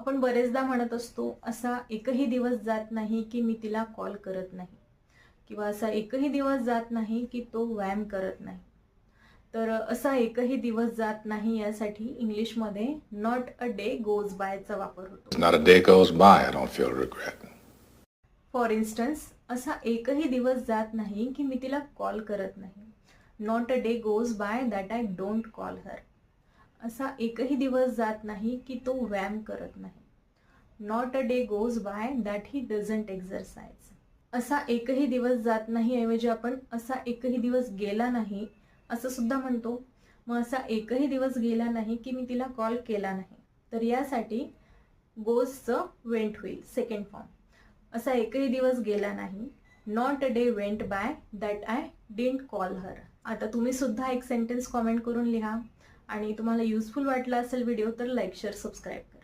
आपण बरेचदा म्हणत असतो, असा एकही दिवस जात नाही की मी तिला कॉल करत नाही, किंवा असा एकही दिवस जात नाही की तो व्यायाम करत नाही. तर असा एकही दिवस जात नाही यासाठी इंग्लिशमध्ये नॉट अ डे गोज बायचा वापर होतो. Not a day goes by I don't feel regret. For instance, असा एकही दिवस जात नाही की मी तिला कॉल करत नाही. Not a day goes by that I don't call her. असा एकही दिवस जात नाही की तो व्यायाम करत नाही. Not a day goes by that he doesn't exercise. असा एकही दिवस जात नाही ऐवजी आपण असा एकही दिवस गेला नाही असं सुद्धा म्हणतो. मग असा एकही दिवस गेला नाही की मी तिला कॉल केला नाही, तर यासाठी गोजचं वेंट होईल सेकंड फॉर्म. असा एकही दिवस गेला नाही, not a day went by that I didn't call her. आता तुम्ही सुद्धा एक सेंटेन्स कॉमेंट करून लिहा, आणि तुम्हाला युजफुल वाटला असेल व्हिडिओ तर लाईक, शेअर, सबस्क्राईब करा.